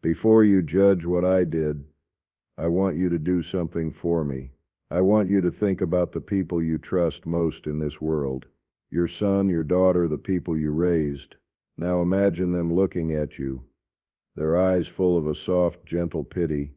Before you judge what I did, I want you to do something for me. I want you to think about the people you trust most in this world. Your son, your daughter, the people you raised. Now imagine them looking at you, their eyes full of a soft, gentle pity,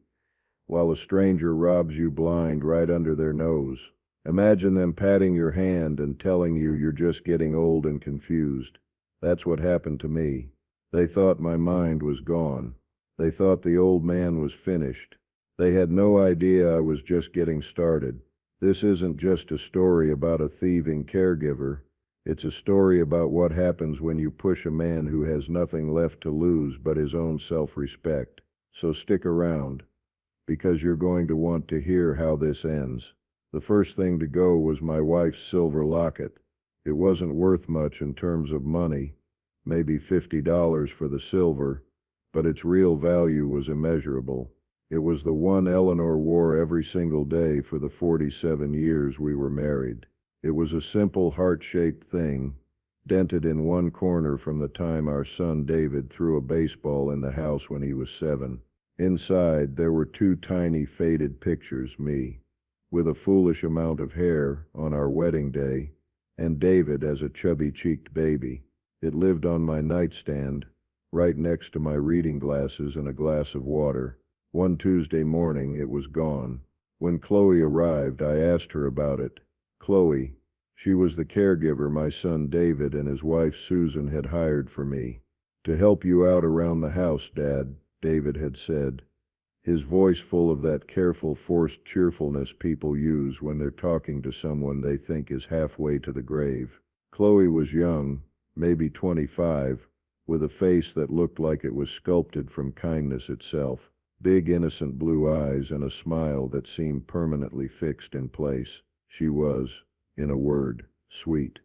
while a stranger robs you blind right under their nose. Imagine them patting your hand and telling you you're just getting old and confused. That's what happened to me. They thought my mind was gone. They thought the old man was finished. They had no idea I was just getting started. This isn't just a story about a thieving caregiver. It's a story about what happens when you push a man who has nothing left to lose but his own self-respect. So stick around, because you're going to want to hear how this ends. The first thing to go was my wife's silver locket. It wasn't worth much in terms of money, maybe $50 for the silver, but its real value was immeasurable. It was the one Eleanor wore every single day for the 47 years we were married. It was a simple heart-shaped thing, dented in one corner from the time our son David threw a baseball in the house when he was 7. Inside, there were 2 tiny faded pictures, me, with a foolish amount of hair, on our wedding day, and David as a chubby-cheeked baby. It lived on my nightstand, right next to my reading glasses and a glass of water. One Tuesday morning, it was gone. When Chloe arrived, I asked her about it. Chloe, she was the caregiver my son David and his wife Susan had hired for me. "To help you out around the house, Dad," David had said, his voice full of that careful, forced cheerfulness people use when they're talking to someone they think is halfway to the grave. Chloe was young, maybe 25, with a face that looked like it was sculpted from kindness itself. Big innocent blue eyes and a smile that seemed permanently fixed in place. She was, in a word, sweet.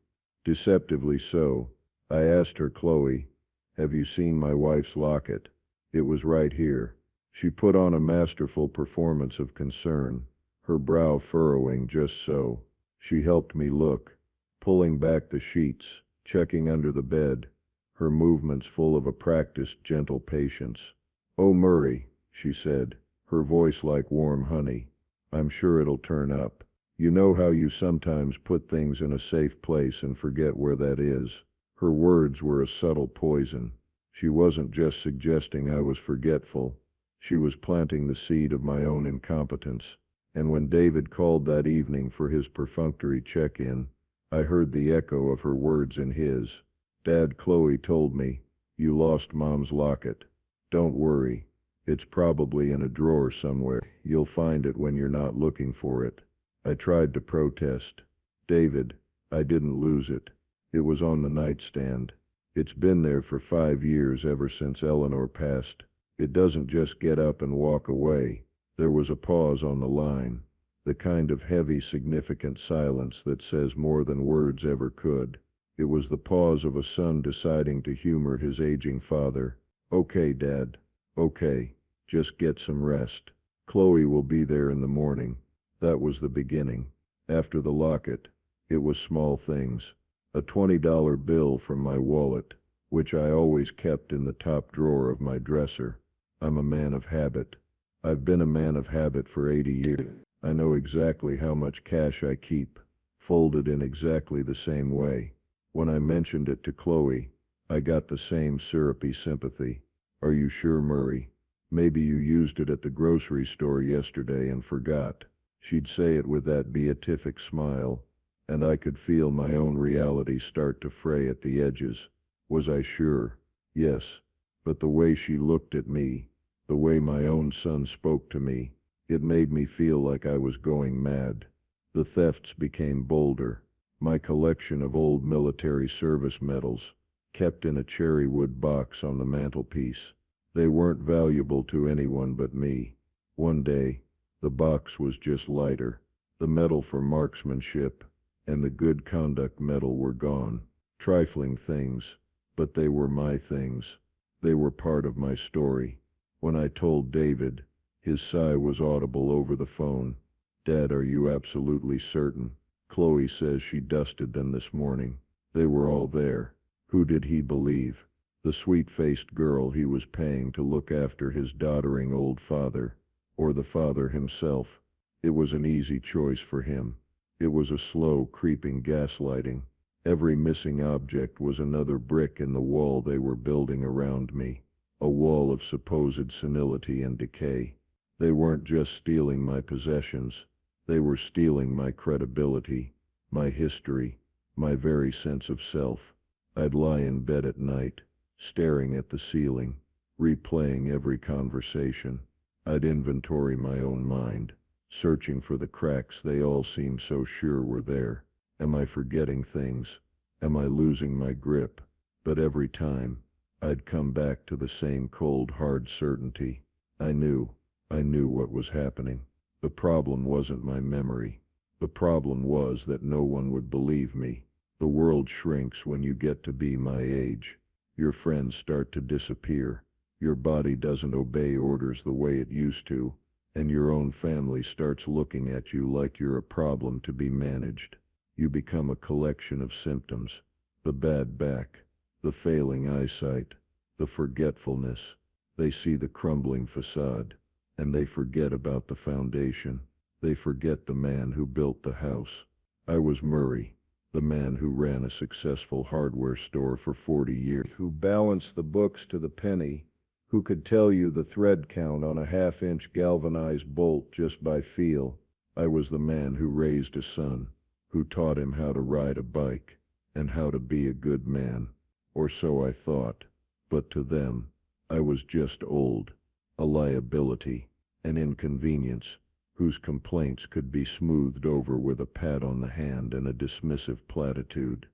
Deceptively so. I asked her, "Chloe, have you seen my wife's locket?" It was right here. She put on a masterful performance of concern, her brow furrowing just so. She helped me look, pulling back the sheets, checking under the bed, her movements full of a practiced, gentle patience. "Oh, Murray," she said, her voice like warm honey, "I'm sure it'll turn up. You know how you sometimes put things in a safe place and forget where that is." Her words were a subtle poison. She wasn't just suggesting I was forgetful. She was planting the seed of my own incompetence. And when David called that evening for his perfunctory check-in, I heard the echo of her words in his. "Dad," Chloe told me, "you lost Mom's locket. Don't worry. It's probably in a drawer somewhere. You'll find it when you're not looking for it." I tried to protest. "David, I didn't lose it. It was on the nightstand. It's been there for 5 years, ever since Eleanor passed. It doesn't just get up and walk away." There was a pause on the line, the kind of heavy, significant silence that says more than words ever could. It was the pause of a son deciding to humor his aging father. "Okay, Dad. Okay. Just get some rest. Chloe will be there in the morning." That was the beginning. After the locket, it was small things. A $20 bill from my wallet, which I always kept in the top drawer of my dresser. I'm a man of habit. I've been a man of habit for 80 years. I know exactly how much cash I keep, folded in exactly the same way. When I mentioned it to Chloe, I got the same syrupy sympathy. "Are you sure, Murray? Maybe you used it at the grocery store yesterday and forgot." She'd say it with that beatific smile, and I could feel my own reality start to fray at the edges. Was I sure? Yes. But the way she looked at me, the way my own son spoke to me, it made me feel like I was going mad. The thefts became bolder. My collection of old military service medals, kept in a cherry wood box on the mantelpiece. They weren't valuable to anyone but me. One day, the box was just lighter. The medal for marksmanship and the good conduct medal were gone. Trifling things, but they were my things. They were part of my story. When I told David, his sigh was audible over the phone. "Dad, are you absolutely certain? Chloe says she dusted them this morning. They were all there." Who did he believe? The sweet-faced girl he was paying to look after his doddering old father, or the father himself. It was an easy choice for him. It was a slow, creeping gaslighting. Every missing object was another brick in the wall they were building around me, a wall of supposed senility and decay. They weren't just stealing my possessions, they were stealing my credibility, my history, my very sense of self. I'd lie in bed at night, staring at the ceiling, replaying every conversation. I'd inventory my own mind, searching for the cracks they all seemed so sure were there. Am I forgetting things? Am I losing my grip? But every time, I'd come back to the same cold, hard certainty. I knew what was happening. The problem wasn't my memory. The problem was that no one would believe me. The world shrinks when you get to be my age. Your friends start to disappear. Your body doesn't obey orders the way it used to, and your own family starts looking at you like you're a problem to be managed. You become a collection of symptoms: the bad back, the failing eyesight, the forgetfulness. They see the crumbling facade, and they forget about the foundation. They forget the man who built the house. I was Murray, the man who ran a successful hardware store for 40 years, who balanced the books to the penny, who could tell you the thread count on a half-inch galvanized bolt just by feel. I was the man who raised a son, who taught him how to ride a bike, and how to be a good man. Or so I thought. But to them, I was just old, a liability, an inconvenience, whose complaints could be smoothed over with a pat on the hand and a dismissive platitude.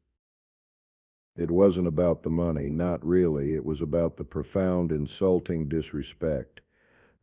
It wasn't about the money, not really. It was about the profound, insulting disrespect,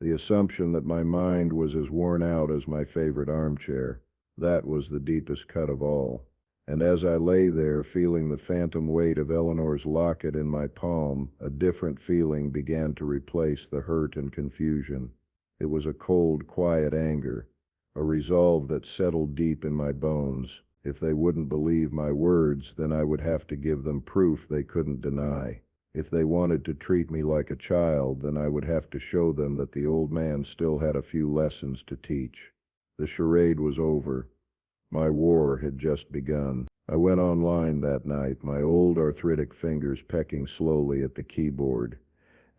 the assumption that my mind was as worn out as my favorite armchair. That was the deepest cut of all. And as I lay there, feeling the phantom weight of Eleanor's locket in my palm, a different feeling began to replace the hurt and confusion. It was a cold, quiet anger, a resolve that settled deep in my bones. If they wouldn't believe my words, then I would have to give them proof they couldn't deny. If they wanted to treat me like a child, then I would have to show them that the old man still had a few lessons to teach. The charade was over. My war had just begun. I went online that night, my old arthritic fingers pecking slowly at the keyboard,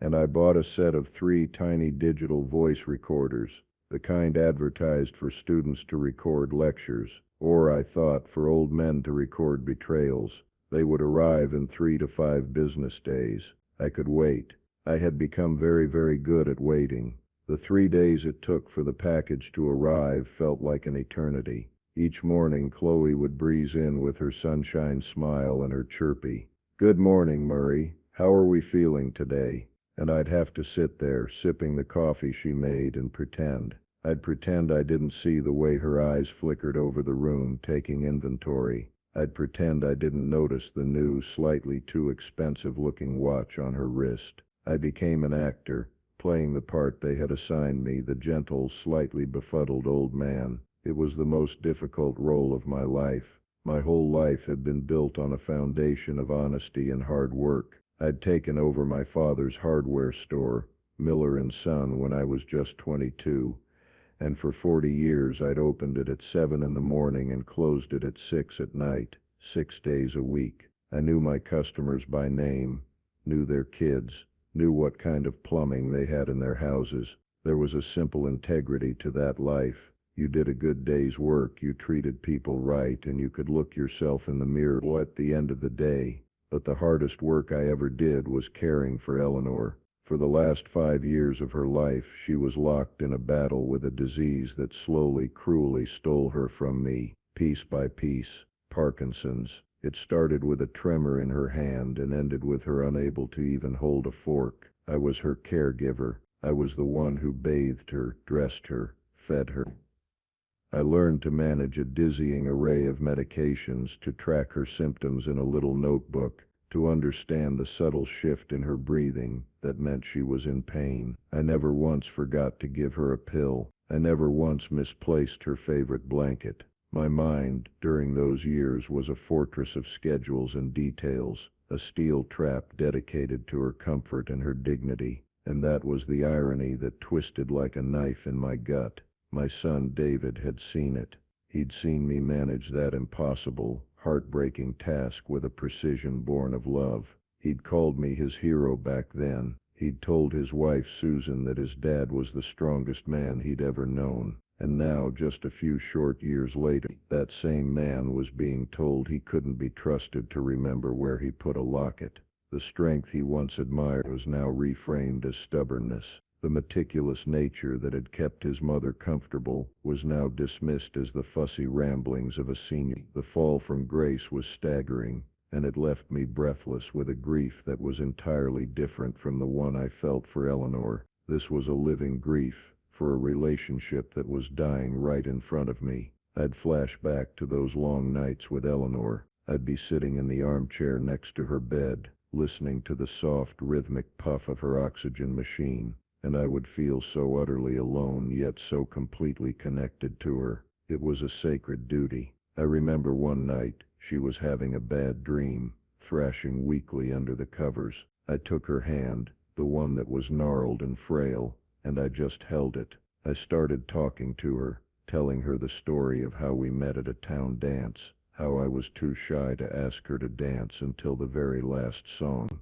and I bought a set of 3 tiny digital voice recorders, the kind advertised for students to record lectures, or, I thought, for old men to record betrayals. They would arrive in 3 to 5 business days. I could wait. I had become very, very good at waiting. The 3 days it took for the package to arrive felt like an eternity. Each morning Chloe would breeze in with her sunshine smile and her chirpy, "Good morning, Murray. How are we feeling today?" And I'd have to sit there, sipping the coffee she made, and pretend. I'd pretend I didn't see the way her eyes flickered over the room, taking inventory. I'd pretend I didn't notice the new, slightly too expensive-looking watch on her wrist. I became an actor, playing the part they had assigned me, the gentle, slightly befuddled old man. It was the most difficult role of my life. My whole life had been built on a foundation of honesty and hard work. I'd taken over my father's hardware store, Miller & Son, when I was just 22, and for 40 years I'd opened it at 7 in the morning and closed it at 6 at night, 6 days a week. I knew my customers by name, knew their kids, knew what kind of plumbing they had in their houses. There was a simple integrity to that life. You did a good day's work, you treated people right, and you could look yourself in the mirror at the end of the day. But the hardest work I ever did was caring for Eleanor. For the last 5 years of her life, she was locked in a battle with a disease that slowly, cruelly stole her from me, piece by piece. Parkinson's. It started with a tremor in her hand and ended with her unable to even hold a fork. I was her caregiver. I was the one who bathed her, dressed her, fed her. I learned to manage a dizzying array of medications, to track her symptoms in a little notebook, to understand the subtle shift in her breathing that meant she was in pain. I never once forgot to give her a pill. I never once misplaced her favorite blanket. My mind, during those years, was a fortress of schedules and details. a steel trap dedicated to her comfort and her dignity. And that was the irony that twisted like a knife in my gut. My son David had seen it. He'd seen me manage that impossible, heartbreaking task with a precision born of love. He'd called me his hero back then. He'd told his wife Susan that his dad was the strongest man he'd ever known. And now, just a few short years later, that same man was being told he couldn't be trusted to remember where he put a locket. The strength he once admired was now reframed as stubbornness. The meticulous nature that had kept his mother comfortable was now dismissed as the fussy ramblings of a senior. The fall from grace was staggering, and it left me breathless with a grief that was entirely different from the one I felt for Eleanor. This was a living grief for a relationship that was dying right in front of me. I'd flash back to those long nights with Eleanor. I'd be sitting in the armchair next to her bed, listening to the soft, rhythmic puff of her oxygen machine, and I would feel so utterly alone yet so completely connected to her. It was a sacred duty. I remember one night, she was having a bad dream, thrashing weakly under the covers. I took her hand, the one that was gnarled and frail, and I just held it. I started talking to her, telling her the story of how we met at a town dance, how I was too shy to ask her to dance until the very last song.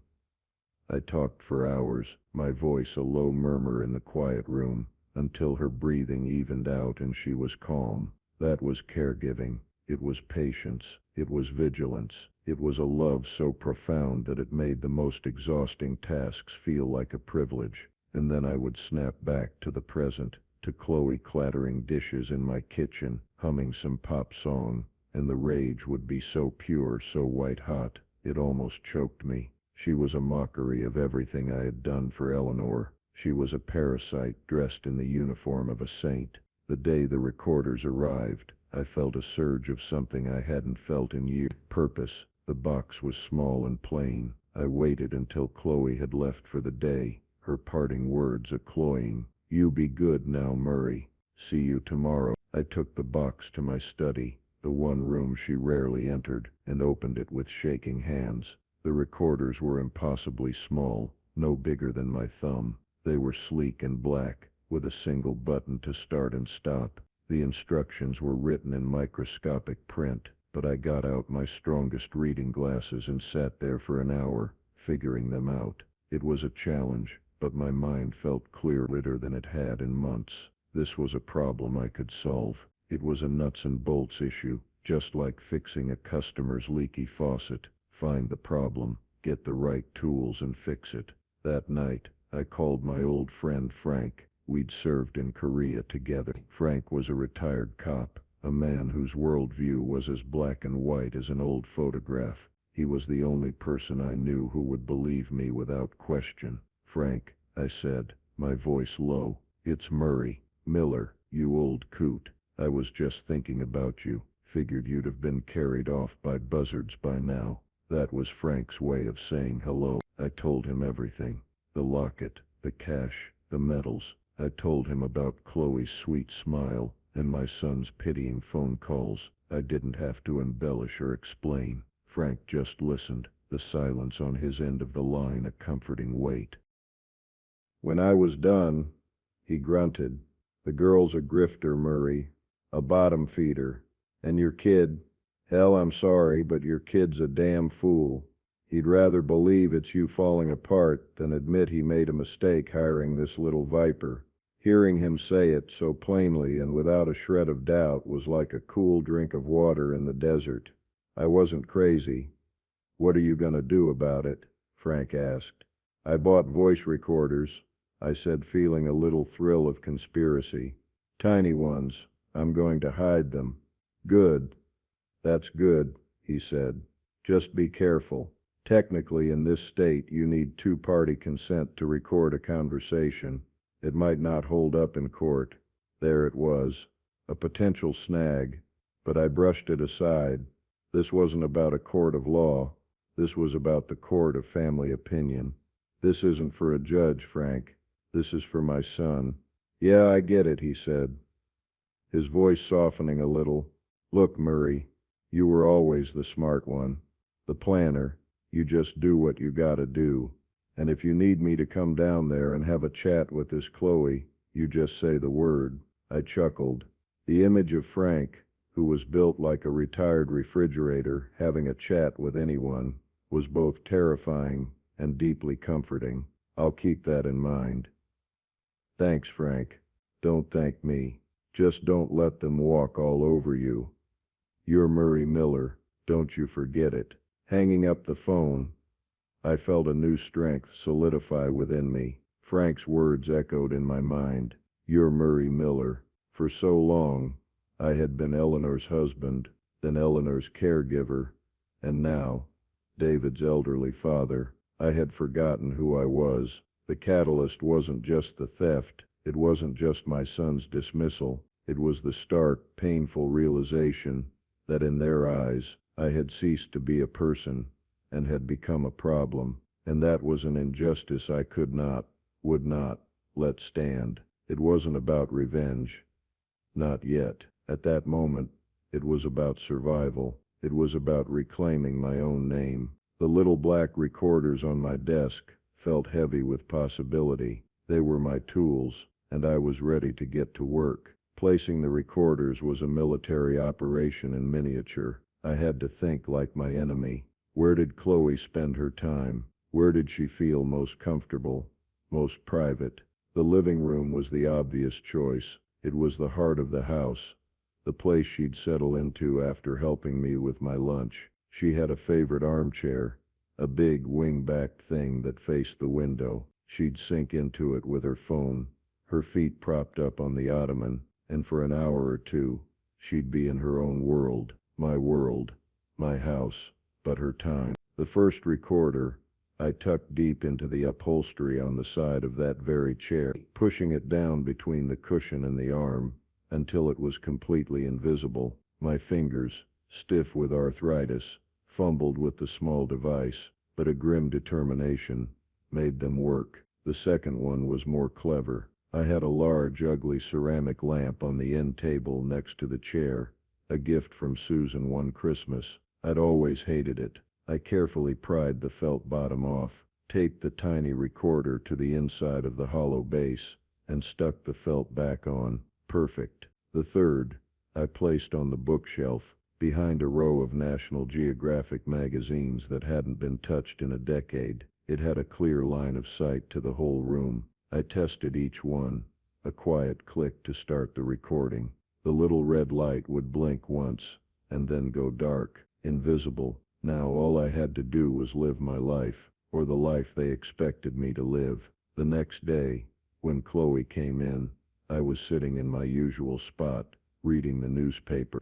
I talked for hours, my voice a low murmur in the quiet room, until her breathing evened out and she was calm. That was caregiving. It was patience. It was vigilance. It was a love so profound that it made the most exhausting tasks feel like a privilege. And then I would snap back to the present, to Chloe clattering dishes in my kitchen, humming some pop song, and the rage would be so pure, so white-hot, it almost choked me. She was a mockery of everything I had done for Eleanor. She was a parasite dressed in the uniform of a saint. The day the recorders arrived, I felt a surge of something I hadn't felt in years. Purpose. The box was small and plain. I waited until Chloe had left for the day, her parting words a cloying, "You be good now, Murray. See you tomorrow." I took the box to my study, the one room she rarely entered, and opened it with shaking hands. The recorders were impossibly small, no bigger than my thumb. They were sleek and black, with a single button to start and stop. The instructions were written in microscopic print, but I got out my strongest reading glasses and sat there for an hour, figuring them out. It was a challenge, but my mind felt clearer than it had in months. This was a problem I could solve. It was a nuts and bolts issue, just like fixing a customer's leaky faucet. Find the problem, get the right tools, and fix it. That night, I called my old friend Frank. We'd served in Korea together. Frank was a retired cop, a man whose worldview was as black and white as an old photograph. He was the only person I knew who would believe me without question. "Frank," I said, my voice low, "it's Murray Miller, you old coot. I was just thinking about you. Figured you'd have been carried off by buzzards by now." That was Frank's way of saying hello. I told him everything. The locket, the cash, the medals. I told him about Chloe's sweet smile, and my son's pitying phone calls. I didn't have to embellish or explain. Frank just listened, the silence on his end of the line a comforting weight. When I was done, he grunted, "The girl's a grifter, Murray. A bottom feeder. And your kid, hell, I'm sorry, but your kid's a damn fool. He'd rather believe it's you falling apart than admit he made a mistake hiring this little viper." Hearing him say it so plainly and without a shred of doubt was like a cool drink of water in the desert. I wasn't crazy. "What are you going to do about it?" Frank asked. "I bought voice recorders," I said, feeling a little thrill of conspiracy. "Tiny ones. I'm going to hide them." "Good. That's good," he said. "Just be careful. Technically, in this state, you need two-party consent to record a conversation. It might not hold up in court." There it was, a potential snag, but I brushed it aside. This wasn't about a court of law. This was about the court of family opinion. "This isn't for a judge, Frank. This is for my son." "Yeah, I get it," he said, his voice softening a little. "Look, Murray, you were always the smart one, the planner. You just do what you gotta do. And if you need me to come down there and have a chat with this Chloe, you just say the word." I chuckled. The image of Frank, who was built like a retired refrigerator, having a chat with anyone, was both terrifying and deeply comforting. "I'll keep that in mind." "Thanks, Frank. Don't thank me. Just don't let them walk all over you. You're Murray Miller, don't you forget it." Hanging up the phone, I felt a new strength solidify within me. Frank's words echoed in my mind. "You're Murray Miller." For so long, I had been Eleanor's husband, then Eleanor's caregiver, and now, David's elderly father. I had forgotten who I was. The catalyst wasn't just the theft, it wasn't just my son's dismissal, it was the stark, painful realization that in their eyes, I had ceased to be a person and had become a problem, and that was an injustice I could not, would not, let stand. It wasn't about revenge. Not yet. At that moment, it was about survival. It was about reclaiming my own name. The little black recorders on my desk felt heavy with possibility. They were my tools, and I was ready to get to work. Placing the recorders was a military operation in miniature. I had to think like my enemy. Where did Chloe spend her time? Where did she feel most comfortable, most private? The living room was the obvious choice. It was the heart of the house, the place she'd settle into after helping me with my lunch. She had a favorite armchair, a big wing-backed thing that faced the window. She'd sink into it with her phone, her feet propped up on the ottoman, and for an hour or two, she'd be in her own world, my house, but her time. The first recorder, I tucked deep into the upholstery on the side of that very chair, pushing it down between the cushion and the arm, until it was completely invisible. My fingers, stiff with arthritis, fumbled with the small device, but a grim determination made them work. The second one was more clever. I had a large, ugly ceramic lamp on the end table next to the chair, a gift from Susan one Christmas. I'd always hated it. I carefully pried the felt bottom off, taped the tiny recorder to the inside of the hollow base, and stuck the felt back on. Perfect. The third, I placed on the bookshelf, behind a row of National Geographic magazines that hadn't been touched in a decade. It had a clear line of sight to the whole room. I tested each one, a quiet click to start the recording. The little red light would blink once, and then go dark, invisible. Now all I had to do was live my life, or the life they expected me to live. The next day, when Chloe came in, I was sitting in my usual spot, reading the newspaper.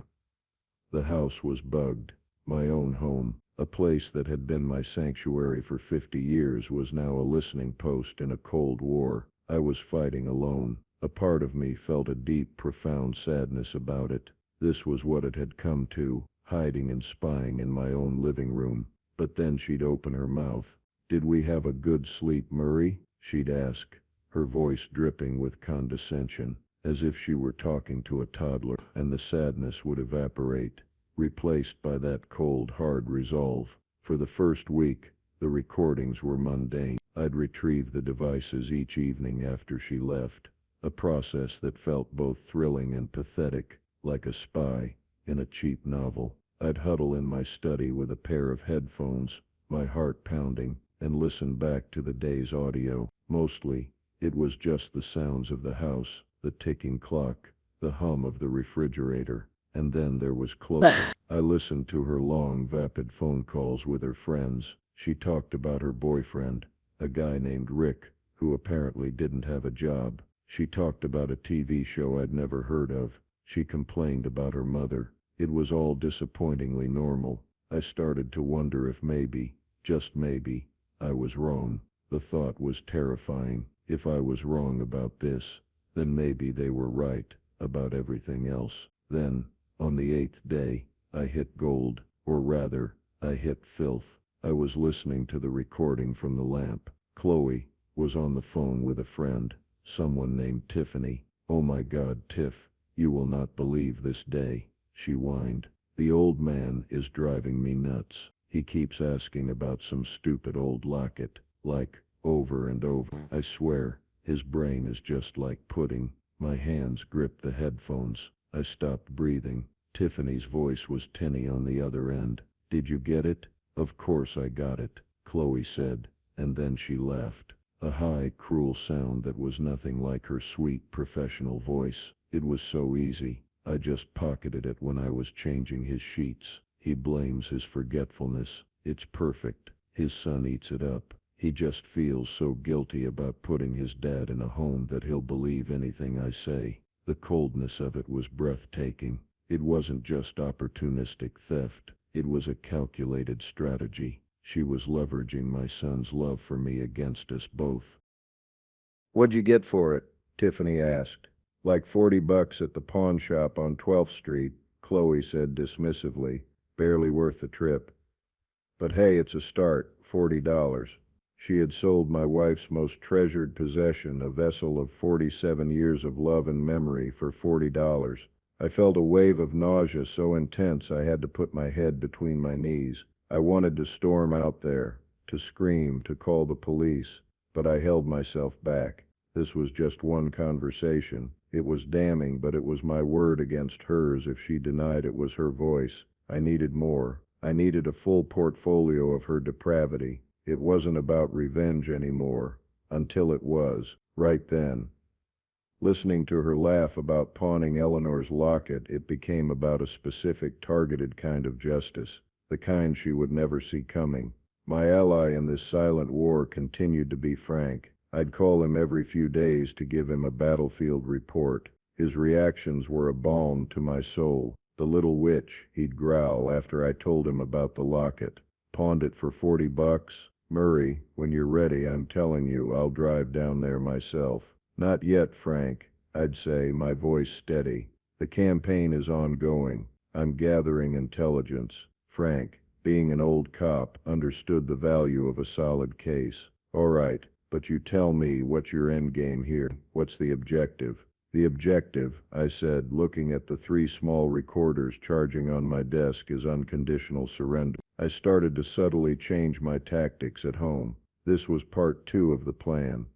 The house was bugged. My own home, a place that had been my sanctuary for 50 years, was now a listening post in a cold war. I was fighting alone. A part of me felt a deep, profound sadness about it. This was what it had come to, hiding and spying in my own living room. But then she'd open her mouth. "Did we have a good sleep, Murray?" she'd ask, her voice dripping with condescension, as if she were talking to a toddler, and the sadness would evaporate, replaced by that cold, hard resolve. For the first week, the recordings were mundane. I'd retrieve the devices each evening after she left, a process that felt both thrilling and pathetic, like a spy in a cheap novel. I'd huddle in my study with a pair of headphones, my heart pounding, and listen back to the day's audio. Mostly, it was just the sounds of the house, the ticking clock, the hum of the refrigerator. And then there was Chloe. I listened to her long, vapid phone calls with her friends. She talked about her boyfriend, a guy named Rick, who apparently didn't have a job. She talked about a TV show I'd never heard of. She complained about her mother. It was all disappointingly normal. I started to wonder if maybe, just maybe, I was wrong. The thought was terrifying. If I was wrong about this, then maybe they were right about everything else. Then, on the 8th day, I hit gold, or rather, I hit filth. I was listening to the recording from the lamp. Chloe was on the phone with a friend, someone named Tiffany. "Oh my God, Tiff, you will not believe this day," she whined. "The old man is driving me nuts. He keeps asking about some stupid old locket, like, over and over. I swear, his brain is just like pudding. My hands gripped the headphones. I stopped breathing. Tiffany's voice was tinny on the other end. Did you get it? Of course I got it, Chloe said, and then she laughed. A high, cruel sound that was nothing like her sweet, professional voice. It was so easy. I just pocketed it when I was changing his sheets. He blames his forgetfulness. It's perfect. His son eats it up. He just feels so guilty about putting his dad in a home that he'll believe anything I say. The coldness of it was breathtaking. It wasn't just opportunistic theft. It was a calculated strategy. She was leveraging my son's love for me against us both. "What'd you get for it?" Tiffany asked. "Like $40 at the pawn shop on 12th Street, Chloe said dismissively. "Barely worth the trip. But hey, it's a start, $40. She had sold my wife's most treasured possession, a vessel of 47 years of love and memory, for $40. I felt a wave of nausea so intense I had to put my head between my knees. I wanted to storm out there, to scream, to call the police, but I held myself back. This was just one conversation. It was damning, but it was my word against hers if she denied it was her voice. I needed more. I needed a full portfolio of her depravity. It wasn't about revenge anymore, until it was, right then. Listening to her laugh about pawning Eleanor's locket, it became about a specific targeted kind of justice, the kind she would never see coming. My ally in this silent war continued to be Frank. I'd call him every few days to give him a battlefield report. His reactions were a balm to my soul. "The little witch," he'd growl after I told him about the locket. "Pawned it for $40? Murray, when you're ready, I'm telling you, I'll drive down there myself." "Not yet, Frank," I'd say, my voice steady. "The campaign is ongoing. I'm gathering intelligence." Frank, being an old cop, understood the value of a solid case. "All right, but you tell me, what's your end game here? What's the objective?" "The objective," I said, looking at the 3 small recorders charging on my desk, "is unconditional surrender." I started to subtly change my tactics at home. This was part 2 of the plan.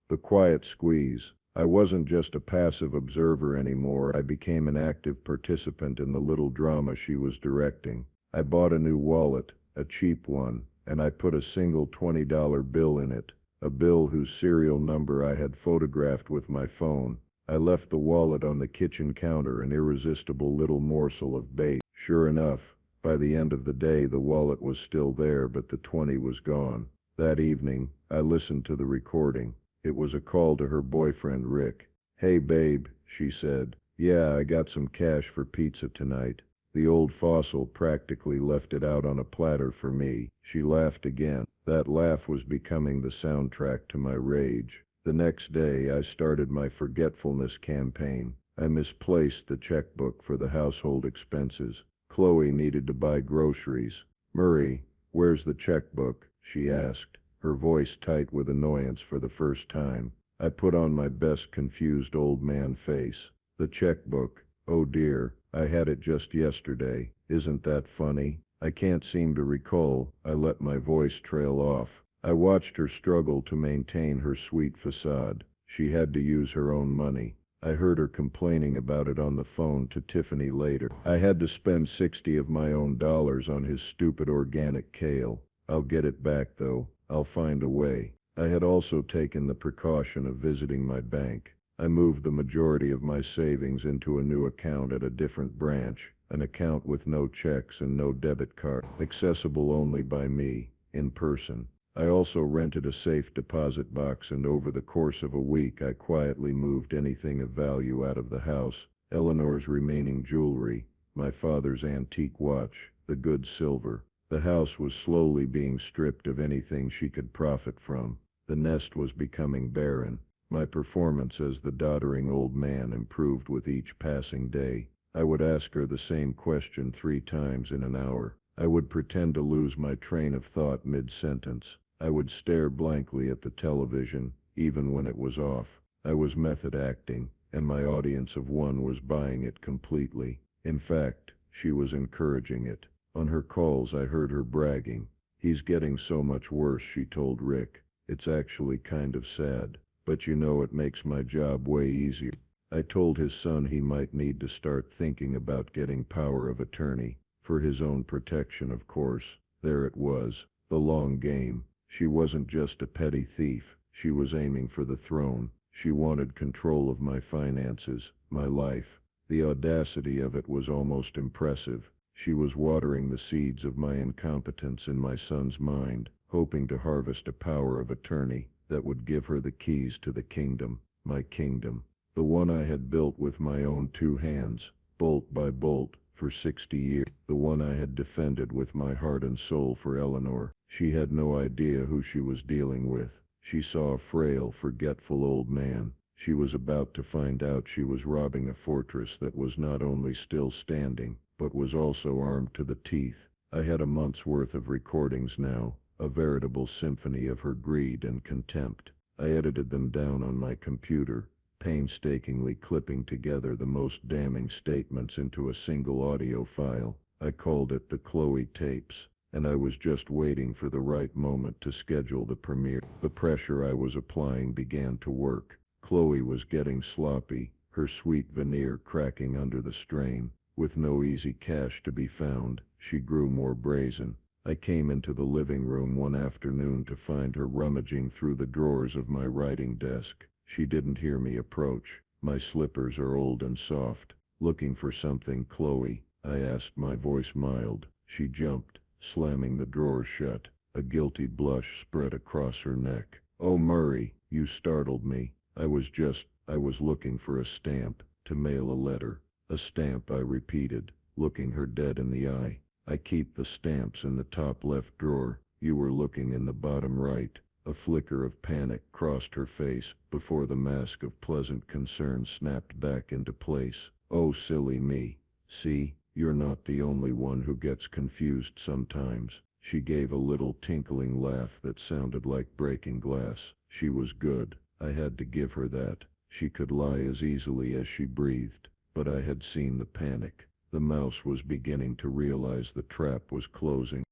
The quiet squeeze. I wasn't just a passive observer anymore. I became an active participant in the little drama she was directing. I bought a new wallet, a cheap one, and I put a single $20 bill in it, a bill whose serial number I had photographed with my phone. I left the wallet on the kitchen counter, an irresistible little morsel of bait. Sure enough, by the end of the day the wallet was still there, but the 20 was gone. That evening, I listened to the recording. It was a call to her boyfriend, Rick. "Hey babe," she said. "Yeah, I got some cash for pizza tonight." The old fossil practically left it out on a platter for me. She laughed again. That laugh was becoming the soundtrack to my rage. The next day, I started my forgetfulness campaign. I misplaced the checkbook for the household expenses. Chloe needed to buy groceries. "Murray, where's the checkbook?" she asked, her voice tight with annoyance for the first time. I put on my best confused old man face. "The checkbook? Oh dear, I had it just yesterday. Isn't that funny? I can't seem to recall." I let my voice trail off. I watched her struggle to maintain her sweet facade. She had to use her own money. I heard her complaining about it on the phone to Tiffany later. "I had to spend 60 of my own dollars on his stupid organic kale. I'll get it back though. I'll find a way." I had also taken the precaution of visiting my bank. I moved the majority of my savings into a new account at a different branch, an account with no checks and no debit card, accessible only by me, in person. I also rented a safe deposit box, and over the course of a week I quietly moved anything of value out of the house. Eleanor's remaining jewelry, my father's antique watch, the good silver. The house was slowly being stripped of anything she could profit from. The nest was becoming barren. My performance as the doddering old man improved with each passing day. I would ask her the same question 3 times in an hour. I would pretend to lose my train of thought mid-sentence. I would stare blankly at the television, even when it was off. I was method acting, and my audience of 1 was buying it completely. In fact, she was encouraging it. On her calls, I heard her bragging. "He's getting so much worse," she told Rick. "It's actually kind of sad. But you know, it makes my job way easier." I told his son he might need to start thinking about getting power of attorney. For his own protection, of course. There it was. The long game. She wasn't just a petty thief. She was aiming for the throne. She wanted control of my finances, my life. The audacity of it was almost impressive. She was watering the seeds of my incompetence in my son's mind, hoping to harvest a power of attorney that would give her the keys to the kingdom, my kingdom. The one I had built with my own 2 hands, bolt by bolt, for 60 years. The one I had defended with my heart and soul for Eleanor. She had no idea who she was dealing with. She saw a frail, forgetful old man. She was about to find out she was robbing a fortress that was not only still standing, but was also armed to the teeth. I had a month's worth of recordings now, a veritable symphony of her greed and contempt. I edited them down on my computer, painstakingly clipping together the most damning statements into a single audio file. I called it the Chloe tapes, and I was just waiting for the right moment to schedule the premiere. The pressure I was applying began to work. Chloe was getting sloppy, her sweet veneer cracking under the strain. With no easy cash to be found, she grew more brazen. I came into the living room one afternoon to find her rummaging through the drawers of my writing desk. She didn't hear me approach. "My slippers are old and soft. Looking for something, Chloe?" I asked, my voice mild. She jumped, slamming the drawer shut. A guilty blush spread across her neck. "Oh, Murray, you startled me. I was looking for a stamp, to mail a letter." "A stamp," I repeated, looking her dead in the eye. "I keep the stamps in the top left drawer. You were looking in the bottom right." A flicker of panic crossed her face before the mask of pleasant concern snapped back into place. "Oh, silly me. See, you're not the only one who gets confused sometimes." She gave a little tinkling laugh that sounded like breaking glass. She was good. I had to give her that. She could lie as easily as she breathed. But I had seen the panic. The mouse was beginning to realize the trap was closing.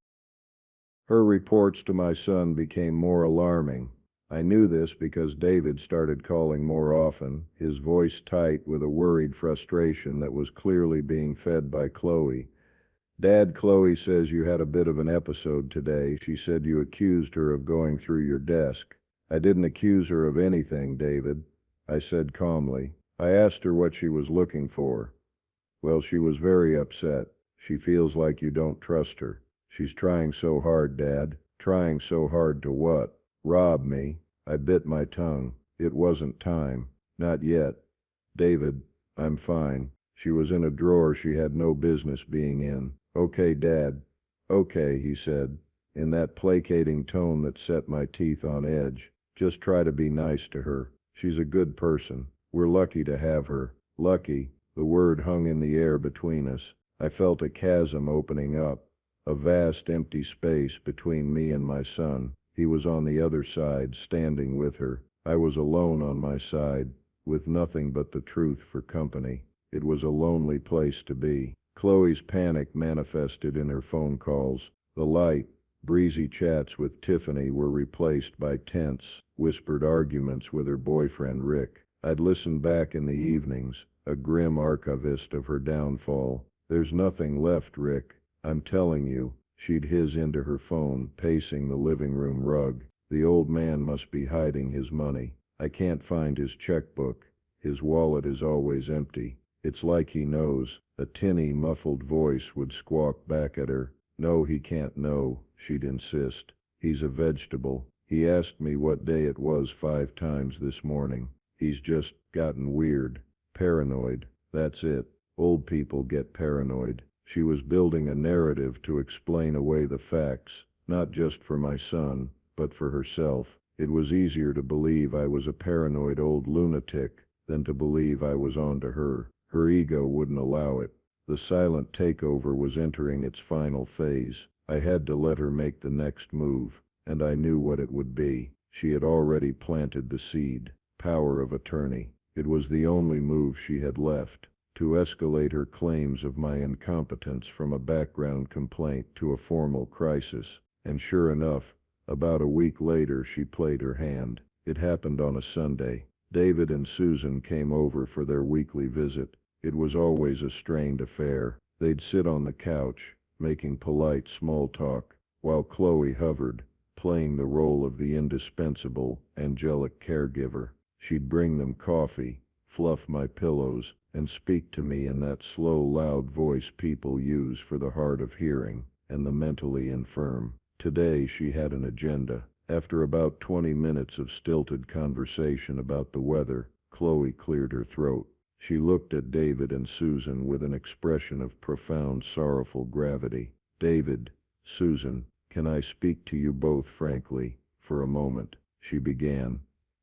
Her reports to my son became more alarming. I knew this because David started calling more often, his voice tight with a worried frustration that was clearly being fed by Chloe. "Dad, Chloe says you had a bit of an episode today. She said you accused her of going through your desk." "I didn't accuse her of anything, David," I said calmly. "I asked her what she was looking for." "Well, she was very upset. She feels like you don't trust her." "She's trying so hard, Dad." "Trying so hard to what?" "Rob me." I bit my tongue. It wasn't time. Not yet. "David, I'm fine. She was in a drawer she had no business being in." "Okay, Dad." "Okay," he said, in that placating tone that set my teeth on edge. "Just try to be nice to her. She's a good person. We're lucky to have her." Lucky. The word hung in the air between us. I felt a chasm opening up, a vast empty space between me and my son. He was on the other side, standing with her. I was alone on my side, with nothing but the truth for company. It was a lonely place to be. Chloe's panic manifested in her phone calls. The light, breezy chats with Tiffany were replaced by tense, whispered arguments with her boyfriend Rick. I'd listen back in the evenings, a grim archivist of her downfall. "There's nothing left, Rick. I'm telling you." She'd hiss into her phone, pacing the living room rug. "The old man must be hiding his money. I can't find his checkbook. His wallet is always empty. It's like he knows." A tinny, muffled voice would squawk back at her. "No, he can't know," she'd insist. "He's a vegetable. He asked me what day it was 5 times this morning. He's just gotten weird. Paranoid. That's it. Old people get paranoid." She was building a narrative to explain away the facts, not just for my son, but for herself. It was easier to believe I was a paranoid old lunatic than to believe I was onto her. Her ego wouldn't allow it. The silent takeover was entering its final phase. I had to let her make the next move, and I knew what it would be. She had already planted the seed. Power of attorney. It was the only move she had left. to escalate her claims of my incompetence from a background complaint to a formal crisis. And sure enough, about a week later she played her hand. It happened on a Sunday. David and Susan came over for their weekly visit. It was always a strained affair. They'd sit on the couch, making polite small talk, while Chloe hovered, playing the role of the indispensable, angelic caregiver. She'd bring them coffee, fluff my pillows, and speak to me in that slow, loud voice people use for the hard of hearing and the mentally infirm. Today she had an agenda. After about 20 minutes of stilted conversation about the weather, Chloe cleared her throat. She looked at David and Susan with an expression of profound, sorrowful gravity. "David, Susan, can I speak to you both frankly, for a moment?" she began,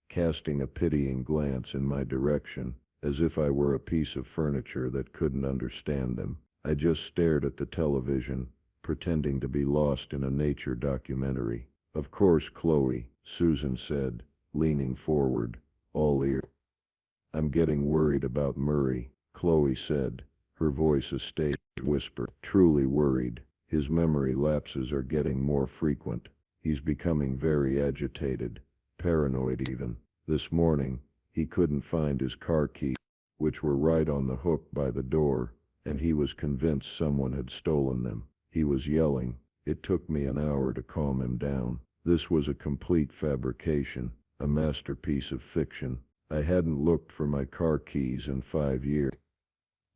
casting a pitying glance in my direction, as if I were a piece of furniture that couldn't understand them. I just stared at the television, pretending to be lost in a nature documentary. "Of course, Chloe," Susan said, leaning forward, all ear. "I'm getting worried about Murray," Chloe said, her voice a stage whisper. "Truly worried. His memory lapses are getting more frequent. He's becoming very agitated, paranoid even. This morning, he couldn't find his car keys, which were right on the hook by the door, and he was convinced someone had stolen them. He was yelling. It took me an hour to calm him down. This was a complete fabrication, a masterpiece of fiction. I hadn't looked for my car keys in 5 years.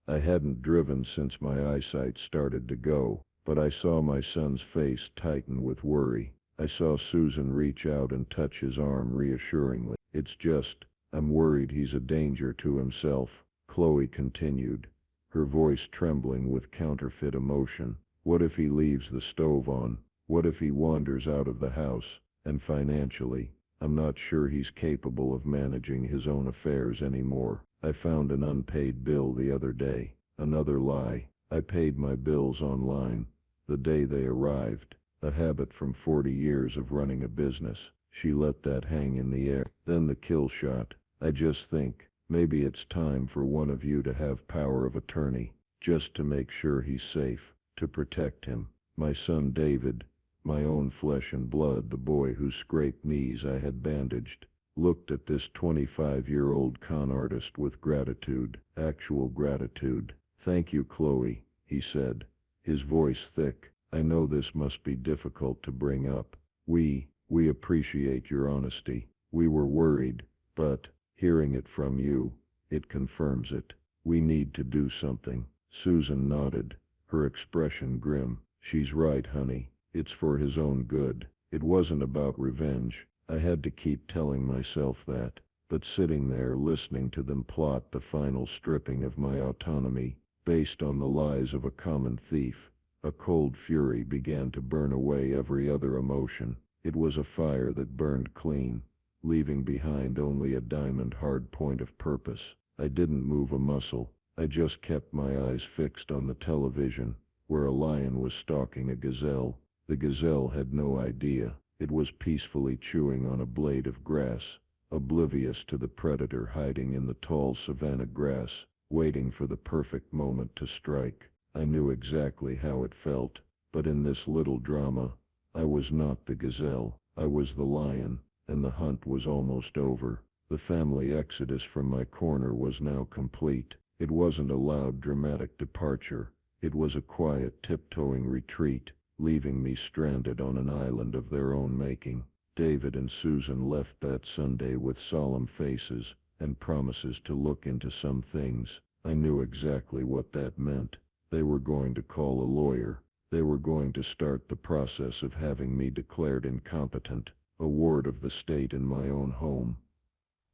I hadn't driven since my eyesight started to go, but I saw my son's face tighten with worry. I saw Susan reach out and touch his arm reassuringly. "It's just, I'm worried he's a danger to himself," Chloe continued, her voice trembling with counterfeit emotion. "What if he leaves the stove on? What if he wanders out of the house? And financially, I'm not sure he's capable of managing his own affairs anymore. I found an unpaid bill the other day." Another lie. I paid my bills online, the day they arrived, a habit from 40 years of running a business. She let that hang in the air. Then the kill shot. "I just think, maybe it's time for one of you to have power of attorney, just to make sure he's safe, to protect him. My son David, my own flesh and blood, the boy whose scraped knees I had bandaged, looked at this 25-year-old con artist with gratitude, actual gratitude. "Thank you, Chloe," he said, his voice thick. "I know this must be difficult to bring up. We appreciate your honesty. We were worried, but, hearing it from you, it confirms it. We need to do something." Susan nodded, her expression grim. "She's right, honey. It's for his own good." It wasn't about revenge. I had to keep telling myself that. But sitting there listening to them plot the final stripping of my autonomy, based on the lies of a common thief, a cold fury began to burn away every other emotion. It was a fire that burned clean, leaving behind only a diamond-hard point of purpose. I didn't move a muscle. I just kept my eyes fixed on the television, where a lion was stalking a gazelle. The gazelle had no idea. It was peacefully chewing on a blade of grass, oblivious to the predator hiding in the tall savanna grass, waiting for the perfect moment to strike. I knew exactly how it felt, but in this little drama, I was not the gazelle. I was the lion, and the hunt was almost over. The family exodus from my corner was now complete. It wasn't a loud, dramatic departure. It was a quiet, tiptoeing retreat, leaving me stranded on an island of their own making. David and Susan left that Sunday with solemn faces and promises to look into some things. I knew exactly what that meant. They were going to call a lawyer. They were going to start the process of having me declared incompetent, a ward of the state in my own home.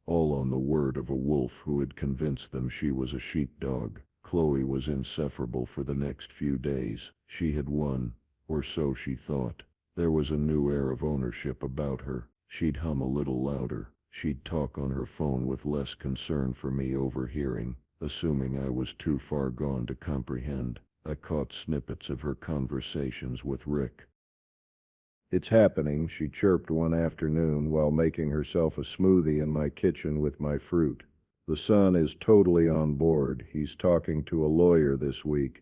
All on the word of a wolf who had convinced them she was a sheepdog. Chloe was insufferable for the next few days. She had won, or so she thought. There was a new air of ownership about her. She'd hum a little louder. She'd talk on her phone with less concern for me overhearing, assuming I was too far gone to comprehend. I caught snippets of her conversations with Rick. "It's happening," she chirped one afternoon while making herself a smoothie in my kitchen with my fruit. The son is totally on board. He's talking to a lawyer this week.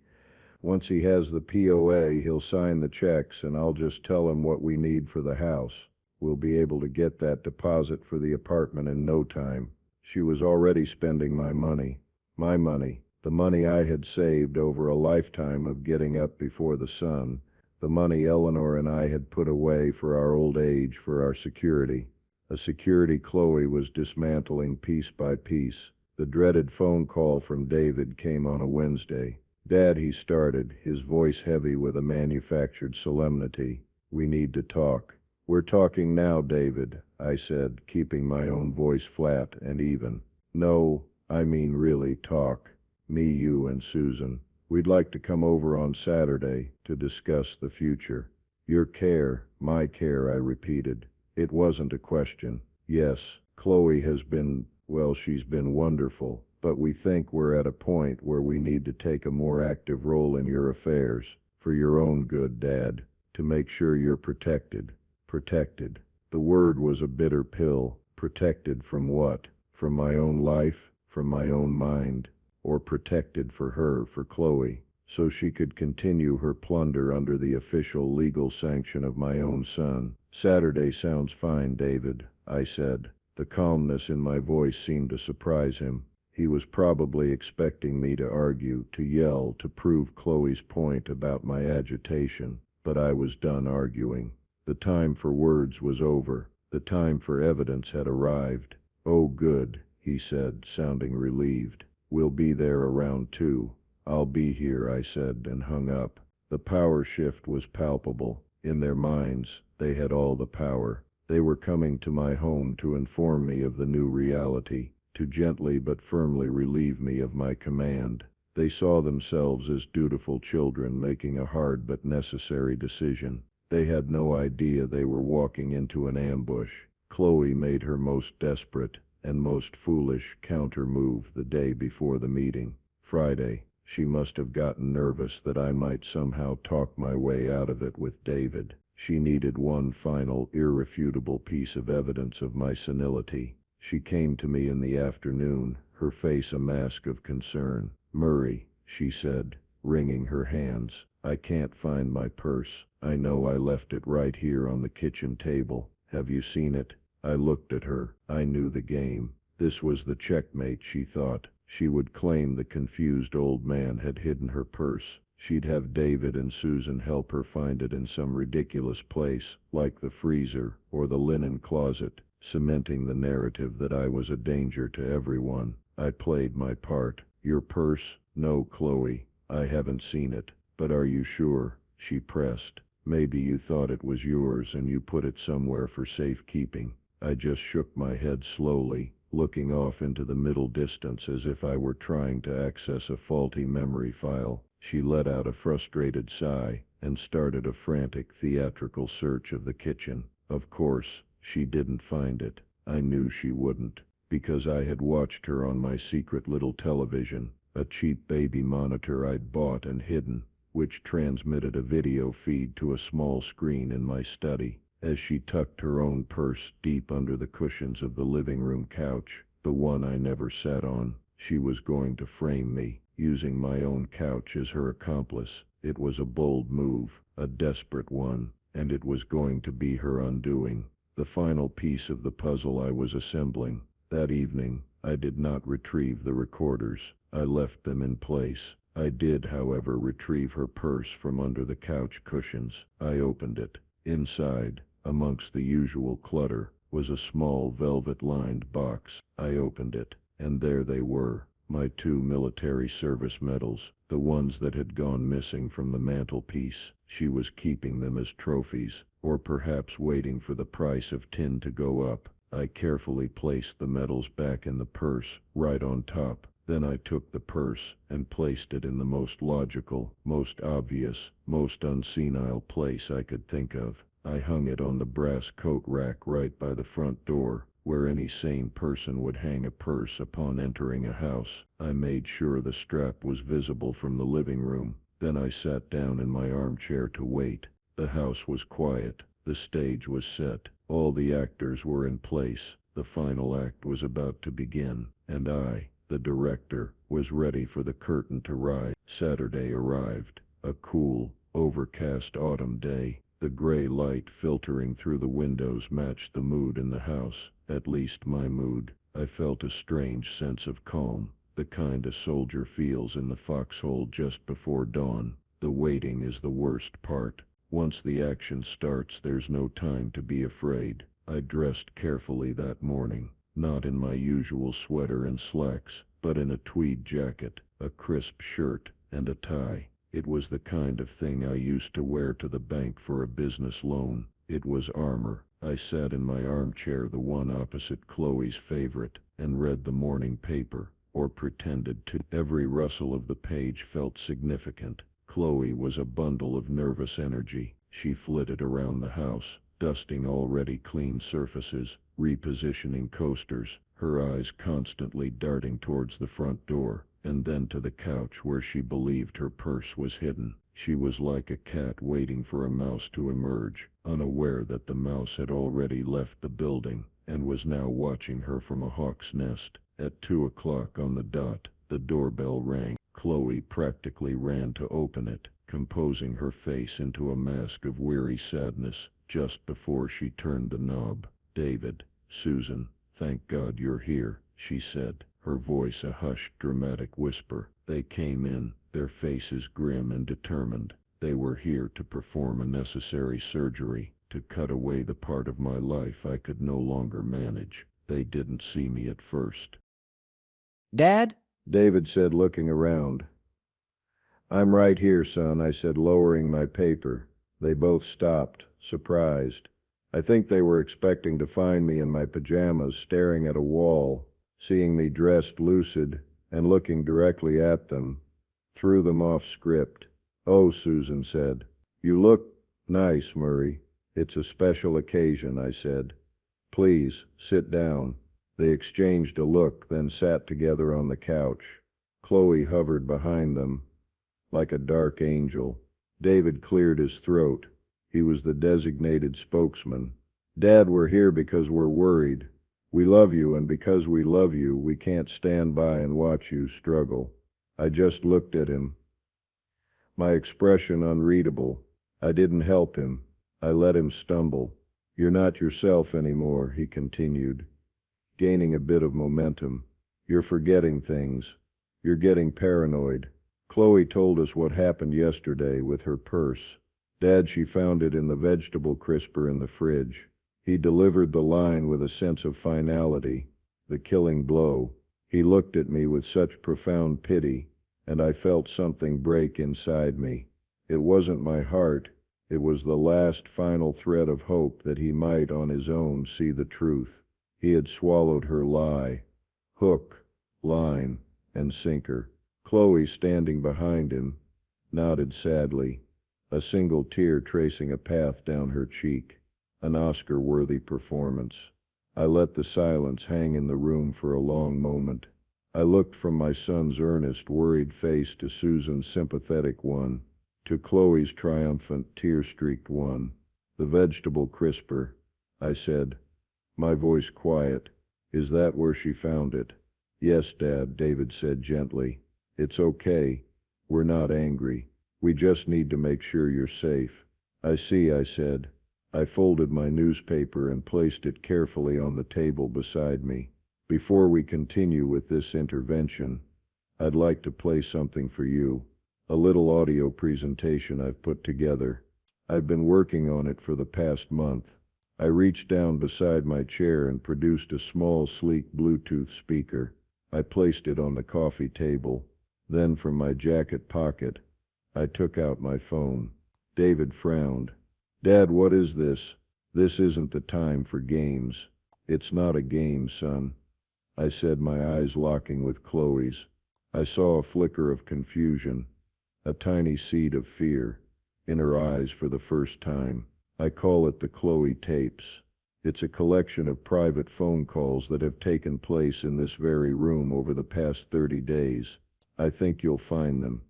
Once he has the POA, he'll sign the checks, and I'll just tell him what we need for the house. We'll be able to get that deposit for the apartment in no time. She was already spending my money. My money. The money I had saved over a lifetime of getting up before the sun. The money Eleanor and I had put away for our old age, for our security. A security Chloe was dismantling piece by piece. The dreaded phone call from David came on a Wednesday. "Dad," he started, his voice heavy with a manufactured solemnity. "We need to talk." "We're talking now, David," I said, keeping my own voice flat and even. "No, I mean really talk. Me, you, and Susan. We'd like to come over on Saturday to discuss the future." "Your care, my care," I repeated. It wasn't a question. "Yes, Chloe has been, well, she's been wonderful, but we think we're at a point where we need to take a more active role in your affairs, for your own good, Dad, to make sure you're protected." Protected. The word was a bitter pill. Protected from what? From my own life? From my own mind? Or protected for her, for Chloe, so she could continue her plunder under the official legal sanction of my own son? "Saturday sounds fine, David," I said. The calmness in my voice seemed to surprise him. He was probably expecting me to argue, to yell, to prove Chloe's point about my agitation, but I was done arguing. The time for words was over. The time for evidence had arrived. "Oh, good," he said, sounding relieved. "We'll be there around 2. "I'll be here," I said, and hung up. The power shift was palpable. In their minds, they had all the power. They were coming to my home to inform me of the new reality, to gently but firmly relieve me of my command. They saw themselves as dutiful children making a hard but necessary decision. They had no idea they were walking into an ambush. Chloe made her most desperate and most foolish counter move the day before the meeting. Friday. She must have gotten nervous that I might somehow talk my way out of it with David. She needed one final, irrefutable piece of evidence of my senility. She came to me in the afternoon, her face a mask of concern. "Murray," she said, wringing her hands, "I can't find my purse. I know I left it right here on the kitchen table. Have you seen it?" I looked at her. I knew the game. This was the checkmate, she thought. She would claim the confused old man had hidden her purse. She'd have David and Susan help her find it in some ridiculous place, like the freezer or the linen closet, cementing the narrative that I was a danger to everyone. I played my part. "Your purse?" "No, Chloe. I haven't seen it. But are you sure?" she pressed. "Maybe you thought it was yours and you put it somewhere for safekeeping." I just shook my head slowly, looking off into the middle distance as if I were trying to access a faulty memory file. She let out a frustrated sigh and started a frantic theatrical search of the kitchen. Of course, she didn't find it. I knew she wouldn't, because I had watched her on my secret little television, a cheap baby monitor I'd bought and hidden, which transmitted a video feed to a small screen in my study. As she tucked her own purse deep under the cushions of the living room couch, the one I never sat on, she was going to frame me, using my own couch as her accomplice. It was a bold move, a desperate one, and it was going to be her undoing. The final piece of the puzzle I was assembling. That evening, I did not retrieve the recorders. I left them in place. I did, however, retrieve her purse from under the couch cushions. I opened it. Inside, amongst the usual clutter, was a small velvet-lined box. I opened it, and there they were, my 2 military service medals, the ones that had gone missing from the mantelpiece. She was keeping them as trophies, or perhaps waiting for the price of tin to go up. I carefully placed the medals back in the purse, right on top. Then I took the purse and placed it in the most logical, most obvious, most unsenile place I could think of. I hung it on the brass coat rack right by the front door, where any sane person would hang a purse upon entering a house. I made sure the strap was visible from the living room. Then I sat down in my armchair to wait. The house was quiet. The stage was set. All the actors were in place. The final act was about to begin. and I, the director, was ready for the curtain to rise. Saturday arrived, a cool, overcast autumn day. The gray light filtering through the windows matched the mood in the house, at least my mood. I felt a strange sense of calm, the kind a soldier feels in the foxhole just before dawn. The waiting is the worst part. Once the action starts, there's no time to be afraid. I dressed carefully that morning, not in my usual sweater and slacks, but in a tweed jacket, a crisp shirt, and a tie. It was the kind of thing I used to wear to the bank for a business loan. It was armor. I sat in my armchair, the one opposite Chloe's favorite, and read the morning paper, or pretended to. Every rustle of the page felt significant. Chloe was a bundle of nervous energy. She flitted around the house, dusting already clean surfaces, repositioning coasters, her eyes constantly darting towards the front door, and then to the couch where she believed her purse was hidden. She was like a cat waiting for a mouse to emerge, unaware that the mouse had already left the building, and was now watching her from a hawk's nest. At 2 o'clock on the dot, the doorbell rang. Chloe practically ran to open it, composing her face into a mask of weary sadness. Just before she turned the knob, "David, Susan, thank God you're here," she said, her voice a hushed, dramatic whisper. They came in, their faces grim and determined. They were here to perform a necessary surgery, to cut away the part of my life I could no longer manage. They didn't see me at first. "Dad?" David said, looking around. "I'm right here, son," I said, lowering my paper. They both stopped, surprised. I think they were expecting to find me in my pajamas staring at a wall. Seeing me dressed lucid and looking directly at them threw them off script. "Oh," Susan said. "You look nice, Murray." "It's a special occasion," I said. "Please, sit down." They exchanged a look, then sat together on the couch. Chloe hovered behind them, like a dark angel. David cleared his throat. He was the designated spokesman. "Dad, we're here because we're worried. We love you, and because we love you, we can't stand by and watch you struggle." I just looked at him, my expression unreadable. I didn't help him. I let him stumble. "You're not yourself anymore," he continued, gaining a bit of momentum. "You're forgetting things. You're getting paranoid. Chloe told us what happened yesterday with her purse. Dad, she found it in the vegetable crisper in the fridge." He delivered the line with a sense of finality, the killing blow. He looked at me with such profound pity, and I felt something break inside me. It wasn't my heart. It was the last final thread of hope that he might on his own see the truth. He had swallowed her lie, hook, line, and sinker. Chloe, standing behind him, nodded sadly, a single tear tracing a path down her cheek. An Oscar-worthy performance. I let the silence hang in the room for a long moment. I looked from my son's earnest, worried face to Susan's sympathetic one, to Chloe's triumphant, tear-streaked one. "The vegetable crisper," I said, my voice quiet. "Is that where she found it?" "Yes, Dad," David said gently. "It's okay. We're not angry. We just need to make sure you're safe." "I see," I said. I folded my newspaper and placed it carefully on the table beside me. "Before we continue with this intervention, I'd like to play something for you. A little audio presentation I've put together. I've been working on it for the past month." I reached down beside my chair and produced a small, sleek Bluetooth speaker. I placed it on the coffee table. Then from my jacket pocket, I took out my phone. David frowned. "Dad, what is this?" "This isn't the time for games." "It's not a game, son," I said, my eyes locking with Chloe's. I saw a flicker of confusion, a tiny seed of fear, in her eyes for the first time. "I call it the Chloe tapes. It's a collection of private phone calls that have taken place in this very room over the past 30 days. I think you'll find them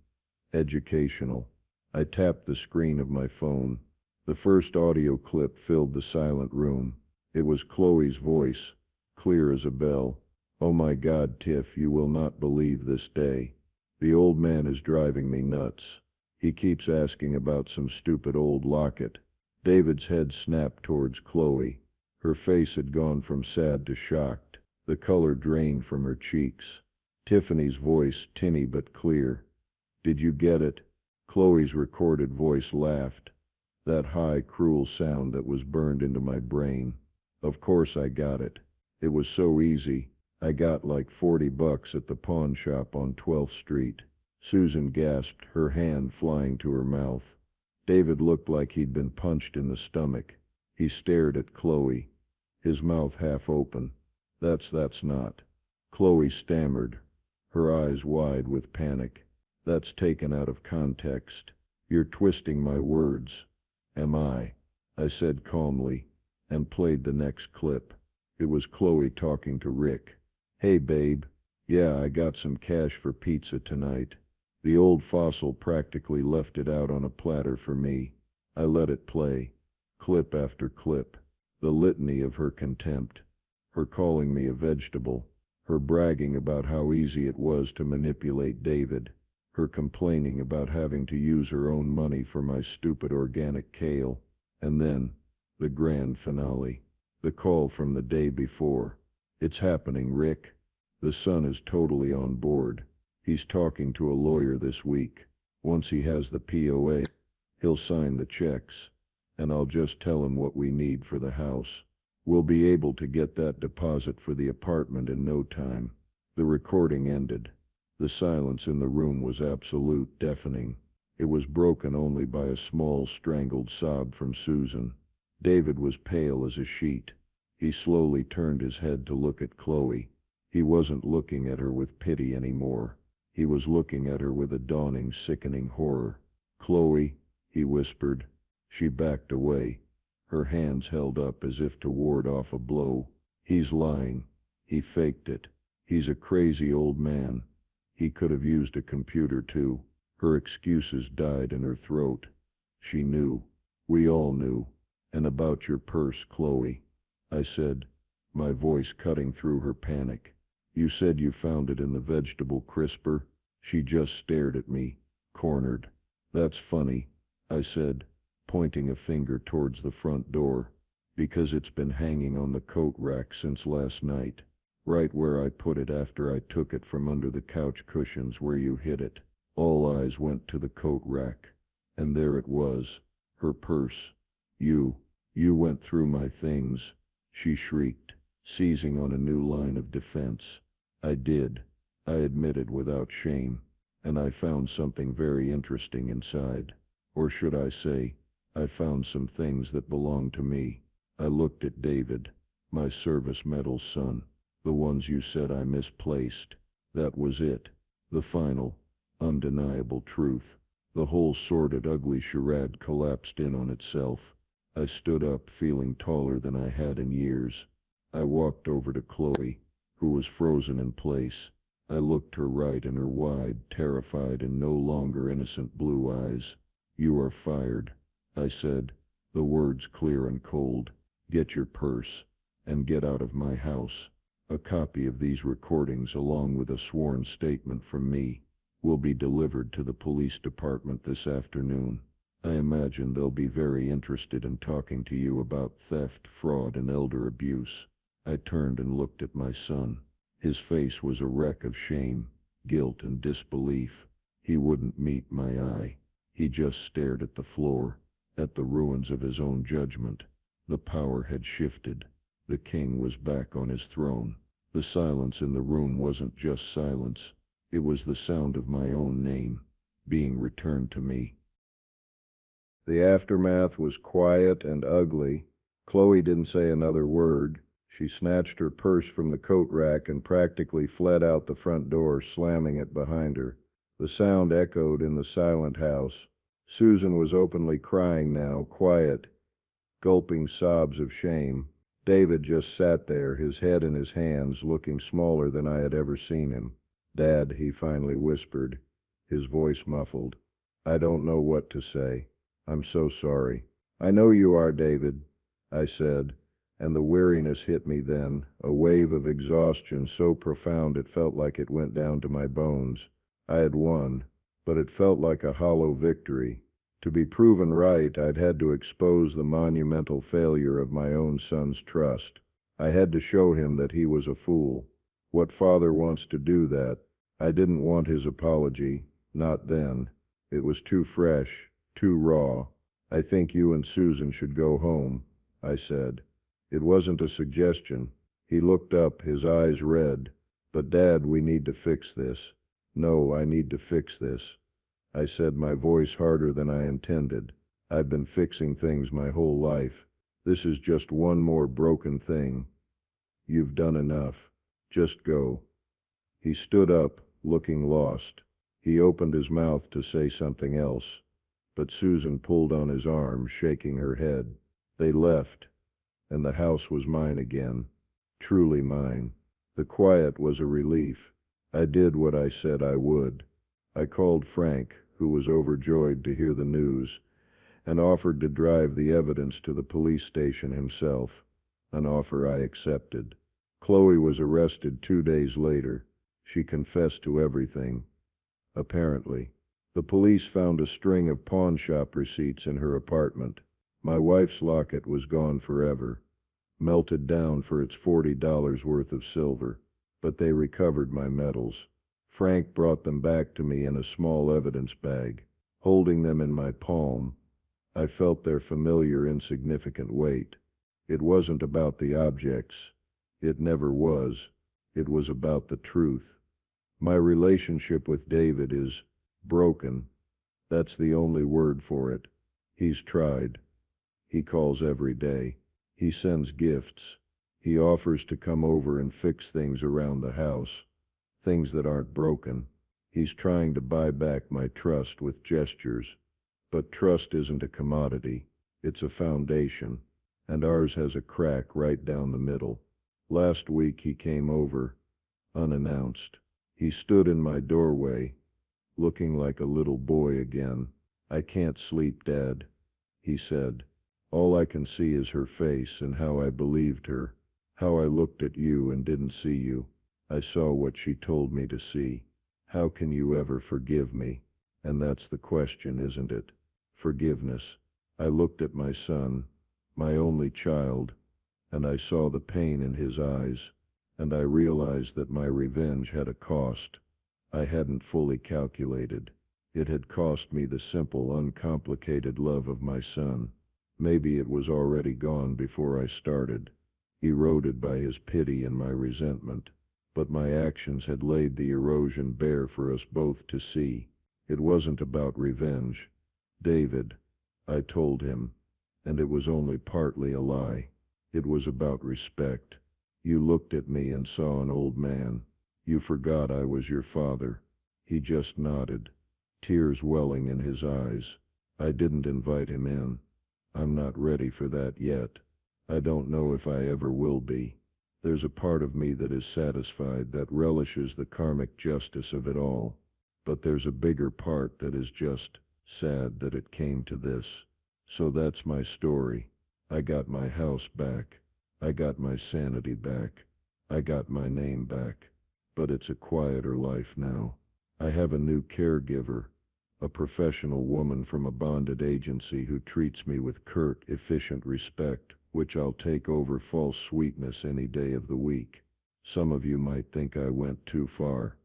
educational." I tapped the screen of my phone. The first audio clip filled the silent room. It was Chloe's voice, clear as a bell. Oh my God, Tiff, you will not believe this day. The old man is driving me nuts. He keeps asking about some stupid old locket. David's head snapped towards Chloe. Her face had gone from sad to shocked. The color drained from her cheeks. Tiffany's voice, tinny but clear. Did you get it? Chloe's recorded voice laughed. That high, cruel sound that was burned into my brain. Of course I got it. It was so easy. I got like $40 at the pawn shop on 12th Street. Susan gasped, her hand flying to her mouth. David looked like he'd been punched in the stomach. He stared at Chloe, his mouth half open. That's not. Chloe stammered, her eyes wide with panic. That's taken out of context. You're twisting my words. Am I? I said calmly, and played the next clip. It was Chloe talking to Rick. Hey babe. Yeah, I got some cash for pizza tonight. The old fossil practically left it out on a platter for me. I let it play. Clip after clip. The litany of her contempt. Her calling me a vegetable. Her bragging about how easy it was to manipulate David. Her complaining about having to use her own money for my stupid organic kale. And then, the grand finale. The call from the day before. It's happening, Rick. The son is totally on board. He's talking to a lawyer this week. Once he has the POA, he'll sign the checks. And I'll just tell him what we need for the house. We'll be able to get that deposit for the apartment in no time. The recording ended. The silence in the room was absolute, deafening. It was broken only by a small, strangled sob from Susan. David was pale as a sheet. He slowly turned his head to look at Chloe. He wasn't looking at her with pity anymore. He was looking at her with a dawning, sickening horror. Chloe, he whispered. She backed away, her hands held up as if to ward off a blow. He's lying. He faked it. He's a crazy old man. He could have used a computer too. Her excuses died in her throat. She knew. We all knew. And about your purse, Chloe, I said, my voice cutting through her panic. You said you found it in the vegetable crisper. She just stared at me, cornered. That's funny, I said, pointing a finger towards the front door, because it's been hanging on the coat rack since last night, right where I put it after I took it from under the couch cushions where you hid it. All eyes went to the coat rack, and there it was, her purse. You went through my things, she shrieked, seizing on a new line of defense. I did, I admitted without shame, and I found something very interesting inside. Or should I say, I found some things that belong to me. I looked at David, my service medal son, the ones you said I misplaced. That was it, the final, undeniable truth. The whole sordid, ugly charade collapsed in on itself. I stood up, feeling taller than I had in years. I walked over to Chloe, who was frozen in place. I looked her right in her wide, terrified, and no longer innocent blue eyes. You are fired, I said, the words clear and cold. Get your purse, and get out of my house. A copy of these recordings, along with a sworn statement from me, will be delivered to the police department this afternoon. I imagine they'll be very interested in talking to you about theft, fraud, and elder abuse. I turned and looked at my son. His face was a wreck of shame, guilt, and disbelief. He wouldn't meet my eye. He just stared at the floor, at the ruins of his own judgment. The power had shifted. The king was back on his throne. The silence in the room wasn't just silence. It was the sound of my own name, being returned to me. The aftermath was quiet and ugly. Chloe didn't say another word. She snatched her purse from the coat rack and practically fled out the front door, slamming it behind her. The sound echoed in the silent house. Susan was openly crying now, quiet, gulping sobs of shame. David just sat there, his head in his hands, looking smaller than I had ever seen him. Dad, he finally whispered, his voice muffled. I don't know what to say. I'm so sorry. I know you are, David, I said, And the weariness hit me then, a wave of exhaustion so profound it felt like it went down to my bones. I had won, but it felt like a hollow victory. To be proven right, I'd had to expose the monumental failure of my own son's trust. I had to show him that he was a fool. What father wants to do that? I didn't want his apology, not then. It was too fresh, too raw. I think you and Susan should go home, I said. It wasn't a suggestion. He looked up, his eyes red. But Dad, we need to fix this. No, I need to fix this. I said, my voice harder than I intended. I've been fixing things my whole life. This is just one more broken thing. You've done enough. Just go. He stood up, looking lost. He opened his mouth to say something else, but Susan pulled on his arm, shaking her head. They left, and the house was mine again. Truly mine. The quiet was a relief. I did what I said I would. I called Frank, who was overjoyed to hear the news, and offered to drive the evidence to the police station himself, an offer I accepted. Chloe was arrested 2 days later. She confessed to everything. Apparently. The police found a string of pawn shop receipts in her apartment. My wife's locket was gone forever, melted down for its $40 worth of silver, but they recovered my medals. Frank brought them back to me in a small evidence bag. Holding them in my palm, I felt their familiar, insignificant weight. It wasn't about the objects. It never was. It was about the truth. My relationship with David is broken. That's the only word for it. He's tried. He calls every day. He sends gifts. He offers to come over and fix things around the house. Things that aren't broken. He's trying to buy back my trust with gestures. But trust isn't a commodity. It's a foundation. And ours has a crack right down the middle. Last week he came over, unannounced. He stood in my doorway, looking like a little boy again. I can't sleep, Dad, he said. All I can see is her face and how I believed her, how I looked at you and didn't see you. I saw what she told me to see. How can you ever forgive me? And that's the question, isn't it? Forgiveness. I looked at my son, my only child, and I saw the pain in his eyes, and I realized that my revenge had a cost. I hadn't fully calculated. It had cost me the simple, uncomplicated love of my son. Maybe it was already gone before I started, eroded by his pity and my resentment. But my actions had laid the erosion bare for us both to see. It wasn't about revenge. David, I told him, and it was only partly a lie. It was about respect. You looked at me and saw an old man. You forgot I was your father. He just nodded, tears welling in his eyes. I didn't invite him in. I'm not ready for that yet. I don't know if I ever will be. There's a part of me that is satisfied, that relishes the karmic justice of it all. But there's a bigger part that is just sad that it came to this. So that's my story. I got my house back. I got my sanity back. I got my name back. But it's a quieter life now. I have a new caregiver, a professional woman from a bonded agency who treats me with curt, efficient respect, which I'll take over false sweetness any day of the week. Some of you might think I went too far,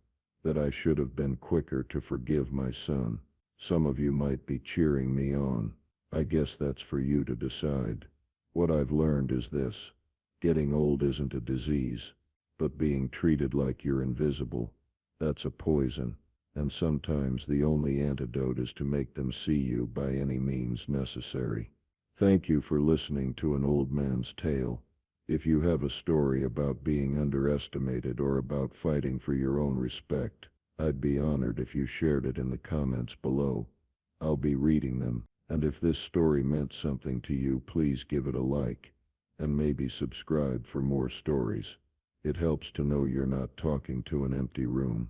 that I should have been quicker to forgive my son. Some of you might be cheering me on. I guess that's for you to decide. What I've learned is this: getting old isn't a disease, but being treated like you're invisible, that's a poison. And sometimes the only antidote is to make them see you by any means necessary. Thank you for listening to An Old Man's Tale. If you have a story about being underestimated or about fighting for your own respect, I'd be honored if you shared it in the comments below. I'll be reading them, and if this story meant something to you, please give it a like, and maybe subscribe for more stories. It helps to know you're not talking to an empty room.